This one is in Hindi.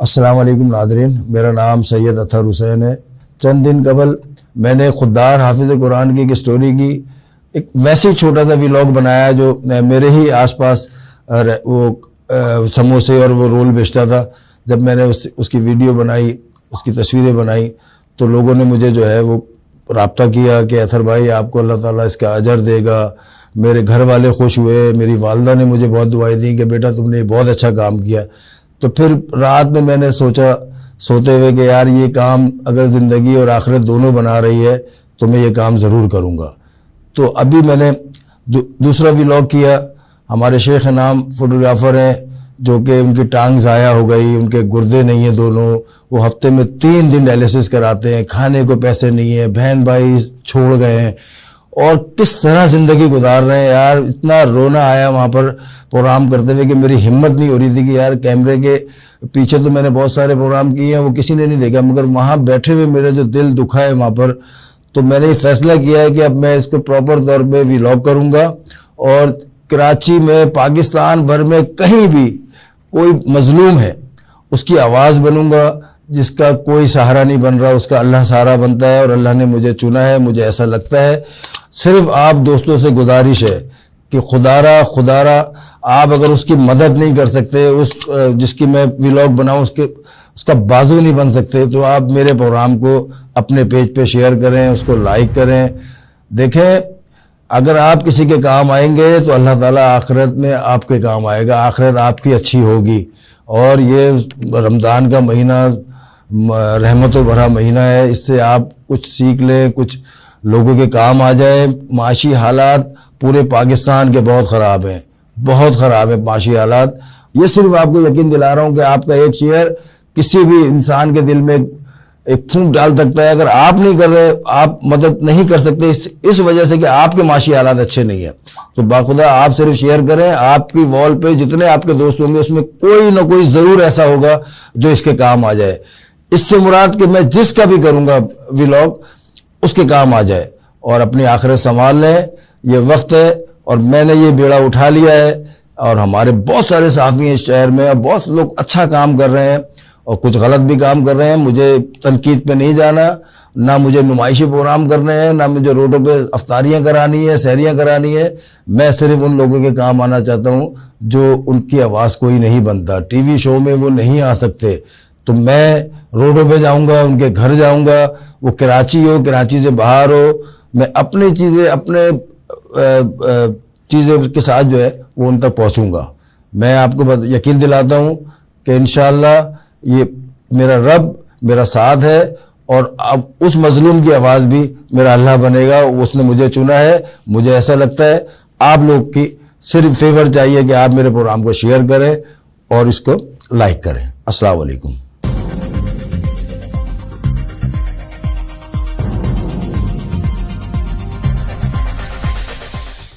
अस्सलाम वालेकुम नाज़रीन, मेरा नाम सैयद अतहर हुसैन है। चंद दिन कबल मैंने खुददार हाफिज़ कुरान की एक स्टोरी की एक वैसे ही छोटा सा व्लॉग बनाया जो मेरे ही आसपास वो समोसे और वो रोल बेचता था। जब मैंने उसकी वीडियो बनाई, उसकी तस्वीरें बनाई, तो लोगों ने मुझे जो है वो राब्ता किया कि अतहर भाई आपको अल्लाह ताला इसका अजर देगा। मेरे घर वाले खुश हुए, मेरी वालदा ने मुझे बहुत दुआएं दी कि बेटा तुमने बहुत अच्छा काम किया। तो फिर रात में मैंने सोचा सोते हुए कि यार ये काम अगर ज़िंदगी और आखिरत दोनों बना रही है तो मैं ये काम ज़रूर करूँगा। तो अभी मैंने दूसरा व्लॉग किया। हमारे शेख नाम फोटोग्राफ़र हैं जो कि उनकी टांग ज़ाया हो गई, उनके गुर्दे नहीं हैं दोनों, वो हफ्ते में 3 दिन डायलिसिस कराते हैं, खाने को पैसे नहीं है, बहन भाई छोड़ गए हैं और किस तरह ज़िंदगी गुजार रहे हैं। यार इतना रोना आया वहाँ पर प्रोग्राम करते हुए कि मेरी हिम्मत नहीं हो रही थी कि यार कैमरे के पीछे तो मैंने बहुत सारे प्रोग्राम किए हैं, वो किसी ने नहीं देखा, मगर वहाँ बैठे हुए मेरा जो दिल दुखा है वहाँ पर। तो मैंने ये फैसला किया है कि अब मैं इसको प्रॉपर तौर पे व्लॉग करूँगा और कराची में, पाकिस्तान भर में कहीं भी कोई मजलूम है उसकी आवाज़ बनूंगा, जिसका कोई सहारा नहीं बन रहा उसका अल्लाह सहारा बनता है और अल्लाह ने मुझे चुना है। मुझे ऐसा लगता है, सिर्फ आप दोस्तों से गुजारिश है कि खुदारा आप अगर उसकी मदद नहीं कर सकते, उस जिसकी मैं व्लॉग बनाऊं उसका बाजू नहीं बन सकते, तो आप मेरे प्रोग्राम को अपने पेज पे शेयर करें, उसको लाइक करें। देखें, अगर आप किसी के काम आएंगे तो अल्लाह ताला आखिरत में आपके काम आएगा, आखिरत आपकी अच्छी होगी। और ये रमज़ान का महीना रहमतों भरा महीना है, इससे आप कुछ सीख लें, कुछ लोगों के काम आ जाए। माशी हालात पूरे पाकिस्तान के बहुत ख़राब हैं, बहुत ख़राब है माशी हालात। ये सिर्फ आपको यकीन दिला रहा हूँ कि आपका एक शेयर किसी भी इंसान के दिल में एक फूंक डाल सकता है। अगर आप नहीं कर रहे, आप मदद नहीं कर सकते इस वजह से कि आपके माशी हालात अच्छे नहीं है, तो बाखुदा आप सिर्फ शेयर करें। आपकी वॉल पे जितने आपके दोस्त होंगे उसमें कोई ना कोई ज़रूर ऐसा होगा जो इसके काम आ जाए। इससे मुराद कि मैं जिसका भी करूँगा व्लॉग उसके काम आ जाए और अपनी आखिरत संभाल लें। ये वक्त है और मैंने ये बेड़ा उठा लिया है और हमारे बहुत सारे साथी हैं इस शहर में और बहुत लोग अच्छा काम कर रहे हैं और कुछ गलत भी काम कर रहे हैं। मुझे तनकीद पे नहीं जाना, ना मुझे नुमाइशी प्रोग्राम करने हैं, ना मुझे रोडों पे अफ्तारियाँ करानी है, सहरियाँ करानी है। मैं सिर्फ उन लोगों के काम आना चाहता हूँ जो उनकी आवाज़ कोई नहीं बनता, टीवी शो में वो नहीं आ सकते। तो मैं रोडों पे जाऊँगा, उनके घर जाऊँगा, वो कराची हो, कराची से बाहर हो, मैं अपनी चीज़ें अपने चीज़ों के साथ जो है वो उन तक पहुँचूँगा। मैं आपको यकीन दिलाता हूँ कि इंशाअल्लाह ये मेरा रब मेरा साथ है और अब उस मजलूम की आवाज़ भी मेरा अल्लाह बनेगा, उसने मुझे चुना है। मुझे ऐसा लगता है आप लोग की सिर्फ फेवर चाहिए कि आप मेरे प्रोग्राम को शेयर करें और इसको लाइक करें। अस्सलाम वालेकुम।